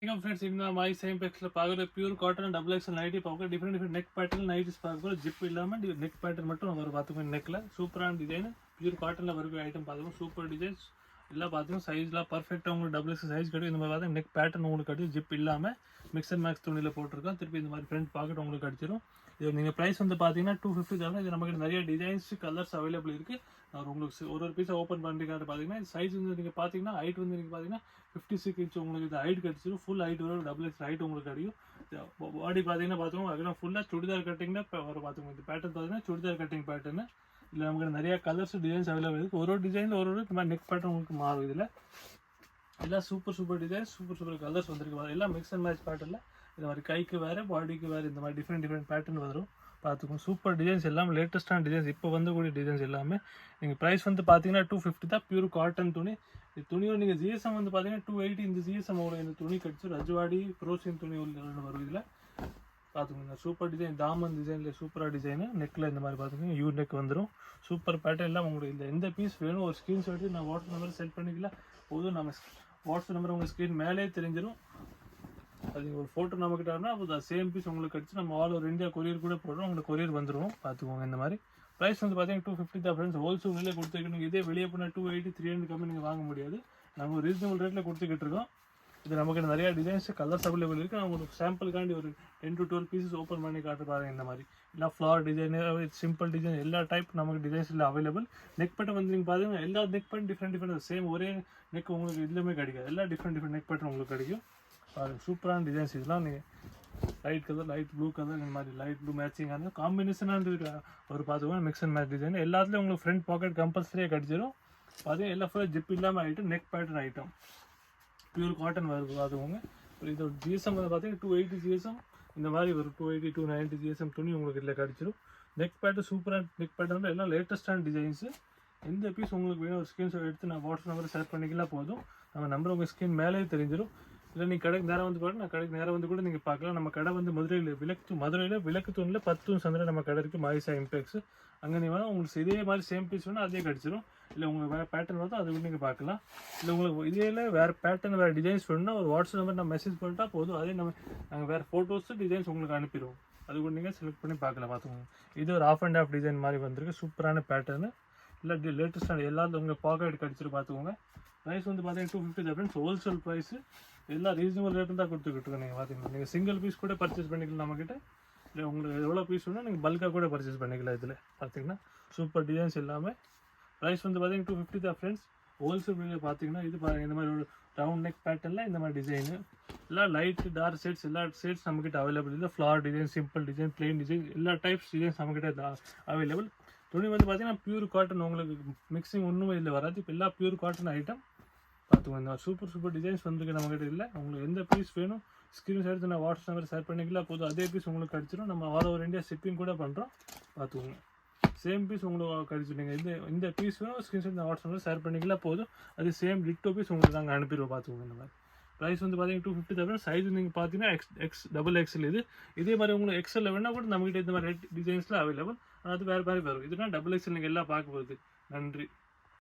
friends இந்த மாதிரி same பேக்ஸ்ல பார்க்குற pure cotton double XL nightie பார்க்குற டிஃப்ரெண்ட் நெக் பேட்டர்ன் நைட்டிஸ் பார்க்குற ஜிப் இல்லாமல் நெக் பேட்டர்ன் மட்டும் வரும் பார்த்துக்கோங்க நெக்கில் சூப்பரான டிசைன் பியூர் காட்டனில் வர ஐட்டம் பார்த்துக்கோங்க சூப்பர் டிசைன்ஸ் எல்லாம் பார்த்துக்கோங்க சைஸ்லாம் பர்ஃபெக்டாக உங்களுக்கு டபுள் எக்ஸ் சைஸ் கிடைக்கும் இந்த மாதிரி பார்த்தா நெக் பேட்டர்ன் உங்களுக்கு கிடைக்கும் ஜிப் இல்லாமல் மிக்ஸ் அண்ட் மேக்ஸ் துணியில் போட்டிருக்கோம் திருப்பி இந்த மாதிரி ஃப்ரண்ட் பாக்கெட் உங்களுக்கு கிடச்சிரும் இது நீங்கள் ப்ரைஸ் வந்து பார்த்தீங்கன்னா 250 தவிர இது நமக்கு நிறைய டிசைன்ஸ் கலர்ஸ் அவைலபிள் இருக்குது நான் உங்களுக்கு ஒரு பீஸை ஓப்பன் பண்ணிக்காட்டு பார்த்தீங்கன்னா சைஸ் வந்து நீங்கள் பார்த்தீங்கன்னா ஹைட் வந்து நீங்கள் பார்த்தீங்கன்னா 56 இன்ச் உங்களுக்கு இது ஹைட் கிடச்சிரும் ஃபுல் ஹைட் வரும் டபுள் எக்ஸ் ஹைட் உங்களுக்கு கிடைக்கும் பாடி பார்த்தீங்கன்னா பார்த்துக்கோங்க அதுக்கெல்லாம் ஃபுல்லாக சுடிதார் கட்டிங்னா வரும் பார்த்துக்கோங்க இந்த பேட்டர்ன் பார்த்தீங்கன்னா சுடிதார் கட்டிங் பேட்டர்னு இதில் நமக்கு நிறைய கலர்ஸ் டிசைன்ஸ் அவைலபிள் இருக்குது ஒரு டிசைனில் ஒரு இந்த மாதிரி நெக் பேட்டர்ன் உங்களுக்கு மாறும் இதில் எல்லாம் சூப்பர் டிசைன் சூப்பர் கலர்ஸ் வந்துருக்கு எல்லாம் மிக்ஸ் அண்ட் மேட்ச் பேட்டர்னில் இந்த மாதிரி கைக்கு வேறு பாடிக்கு வேறு இந்த மாதிரி டிஃப்ரெண்ட் பேட்டர்ன் வரும் பார்த்துக்கோங்க சூப்பர் டிசைன்ஸ் எல்லாமே லேட்டஸ்டான டிசைன்ஸ் இப்போ வந்துக்கூடிய டிசைன்ஸ் எல்லாமே நீங்கள் ப்ரைஸ் வந்து பார்த்தீங்கன்னா 250 தான் பியூர் காட்டன் துணி இந்த துணியோட நீங்கள் ஜிஎஸ்எம் வந்து பார்த்தீங்கன்னா 280 இந்த ஜிஎஸ்எம் இந்த துணி கிடச்சி ரஜ்வாடி ப்ரோசின் துணி வரும் இதில் பார்த்துக்கோங்க சூப்பர் டிசைன் தாமன் டிசைனில் சூப்பராக டிசைனு நெக்கில் இந்த மாதிரி பார்த்துக்கோங்க யூ நெக் வந்துடும் சூப்பர் பேட்டர்ன் எல்லாம் உங்களுக்கு இந்த எந்த பீஸ் வேணும் ஒரு ஸ்க்ரீன்ஷாட் எடுத்து நான் வாட்ஸ்அப் நம்பர் சென்ட் பண்ணிக்கலாம் போதும் நம்ம வாட்ஸ்அப் நம்பர் உங்கள் ஸ்க்ரீன் மேலே தெரிஞ்சிடும் அது ஒரு ஃபோட்டோ நம்மக்கிட்ட அப்போ சேம் பீஸ் உங்களுக்கு கிடச்சி நம்ம ஆல் ஓவர் இந்தியா கொரியர் கூட போடுறோம் உங்களுக்கு கொரியர் வந்துடும் பார்த்துக்கோங்க இந்த மாதிரி ப்ரைஸ் வந்து பார்த்தீங்கன்னா 250 தான் ஃப்ரெண்ட்ஸ் ஹோல்சேல் விலையில் கொடுத்துக்கிட்டு இதே வெளியே போனால் 280 300 கம்மி நீங்கள் வாங்க முடியாது நம்ம ஒரு ரீசனபிள் ரேட்டில் கொடுத்துக்கிட்டு இருக்கோம் இது நமக்கு நிறையா டிசைன்ஸ் கலர்ஸ் அவைலபிள் இருக்குது நான் உங்களுக்கு சாம்பிளுக்காண்டி ஒரு 10 to 12 பீசஸ் ஓப்பன் பண்ணி காட்டு பாருங்க இந்த மாதிரி எல்லா ஃப்ளவர் டிசைன் சிம்பிள் டிசைன் எல்லா டைப் நமக்கு டிசைன்ஸ் இல்லை அவைலபிள் நெக் பேட்டர் வந்து நீங்கள் பார்த்தீங்கன்னா எல்லா நெக் பேட்டர் டிஃப்ரெண்ட் சேம் ஒரே நெக் உங்களுக்கு இதுலேயுமே கிடைக்காது எல்லா டிஃப்ரெண்ட் நெக் பேட்டர் உங்களுக்கு கிடைக்கும் சூப்பரான டிசைன்ஸ் இதெல்லாம் நீங்கள் light colour light blue colour இந்த மாதிரி லைட் ப்ளூ மேட்சிங்கான காம்பினேஷனாக ஒரு பார்த்துக்கோங்க மிக்ஸ் அண்ட் மேட்ச் டிசைன் எல்லாத்துலேயும் உங்களுக்கு ஃப்ரண்ட் பாக்கெட் கம்பல்சரியாக கிடச்சிரும் பார்த்தீங்கன்னா எல்லா ஃபுல்லாக ஜிப் இல்லாமல் item neck pattern item pure cotton வருது பார்த்துக்கோங்க இதோட ஜிஎஸ்எம் வந்து பார்த்தீங்கன்னா 280 ஜிஎஸ்எம் இந்த மாதிரி ஒரு 280 290 ஜிஎஸ்எம் துணி உங்களுக்கு இதில் கிடச்சிரும் நெக் பேட்டர் சூப்பரான நெக் பேட்டர் எல்லாம் லேட்டஸ்டான டிசைன்ஸு எந்த பீஸ் உங்களுக்கு வேணும் ஒரு ஸ்க்ரீன்ஷாட் எடுத்து நான் வாட்ஸ்அப் நம்பர் ஷேர் பண்ணிக்கலாம் போதும் நம்ம நம்பர் உங்கள் ஸ்க்ரீன் மேலே தெரிஞ்சிடும் இல்லை நீங்கள் கடைக்கு நேரம் வந்து பாருங்கள் நான் கடைக்கு நேரம் வந்து கூட நீங்கள் பார்க்கலாம் நம்ம கடை வந்து மதுரையில் விளக்கு தூணில் 10 சந்திர நம்ம கடை இருக்குது மாயிசா இம்பேக்ஸ் அங்கே நீங்கள் வேணால் உங்களுக்கு இதே மாதிரி சேம் பீஸ் வேணால் அதே கிடச்சிரும் இல்லை உங்களுக்கு வேறு பேட்டர்ன் வருதோ அது கூட நீங்கள் பார்க்கலாம் இல்லை உங்களுக்கு இதில் வேறு பேட்டர்ன் வேறு டிசைன்ஸ் வேணும்னா ஒரு வாட்ஸ்அப் நம்பர் நம்ம மெசேஜ் பண்ணிட்டா போதும் அதே நாங்கள் வேறு ஃபோட்டோஸு டிசைன்ஸ் உங்களுக்கு அனுப்பிடுவோம் அது கூட நீங்கள் செலக்ட் பண்ணி பார்க்கலாம் பார்த்துக்கோங்க இது ஒரு ஆஃப் அண்ட் ஆஃப் டிசைன் மாதிரி வந்திருக்கு சூப்பரான பேட்டர்னு இல்லை லேட்டஸ்டான எல்லாத்தையும் உங்களுக்கு பாக்கெட் கிடச்சிட்டு பார்த்துக்கோங்க ப்ரைஸ் வந்து பார்த்தீங்கன்னா 250 தான் ஃப்ரெண்ட்ஸ் ஹோல்சேல் ப்ரைஸு எல்லாம் ரீசனபிள் ரேட்டு தான் கொடுத்துக்கிட்டு இருக்கோம் நீங்கள் பார்த்தீங்கன்னா நீங்கள் சிங்கிள் பீஸ் கூட பர்ச்சேஸ் பண்ணிக்கலாம் நம்மக்கிட்ட இல்லை உங்களுக்கு எவ்வளோ பீஸ் வேணும் நீங்கள் பல்காக கூட பர்ச்சேஸ் பண்ணிக்கலாம் இதில் பார்த்தீங்கன்னா சூப்பர் டிசைன்ஸ் எல்லாமே ப்ரைஸ் வந்து பார்த்தீங்கன்னா 250 தான் ஃப்ரெண்ட்ஸ் ஹோல்சேல் விலையில் பார்த்தீங்கன்னா இது இந்த மாதிரி ஒரு ரவுண்ட் நெக் பேட்டர்னில் இந்த மாதிரி டிசைனு எல்லாம் லைட் டார்க் ஷேட்ஸ் எல்லா ஷேட்ஸ் நம்மக்கிட்ட அவைலபிள் இல்லை flower design simple design plain design எல்லா டைப்ஸ் டிசைன்ஸ் நம்மக்கிட்ட அவைலபிள் துணி வந்து பார்த்தீங்கன்னா பியூர் காட்டன் உங்களுக்கு மிக்சிங் ஒன்றுமே இல்லை வராது இப்போ எல்லா பியூர் காட்டன் ஐட்டம் பார்த்துக்கோங்க சூப்பர் டிசைன்ஸ் வந்துருக்கு நம்மகிட்ட இல்லை உங்களுக்கு எந்த பீஸ் வேணும் ஸ்க்ரீன்ஷாட் எடுத்து நான் வாட்ஸ்அப் நம்பர் ஷேர் பண்ணிக்கலாம் போதும் அதே பீஸ் உங்களுக்கு கிடச்சிரும் நம்ம ஆல் ஓவர் இந்தியா ஷிப்பிங் கூட பண்ணுறோம் பார்த்துக்கோங்க சேம் பீஸ் உங்களுக்கு கிடச்சிரும் நீங்கள் இந்த பீஸ் வேணும் ஸ்க்ரீன்ஷாட் நான் வாட்ஸ்அப் நம்பர் ஷேர் பண்ணிக்கலாம் போதும் அது சேம் டிட்டோ பீஸ் உங்களுக்கு நாங்கள் அனுப்பிடுவோம் பார்த்துக்கோங்க இந்த மாதிரி ப்ரைஸ் வந்து பார்த்தீங்கன்னா 250 தவிர சைஸ் நீங்கள் பார்த்தீங்கன்னா டபுள் எக்ஸ்எல் இதே மாதிரி உங்களுக்கு எக்ஸ்எல் வேணால் கூட நம்மகிட்ட இந்த மாதிரி டிசைன்ஸ்லாம் அவைலபிள் அது வேறு மாதிரி வரும் இதுனா டபுள் எக்ஸ்எல் நீங்கள் எல்லாம் பார்க்க போகுது நன்றி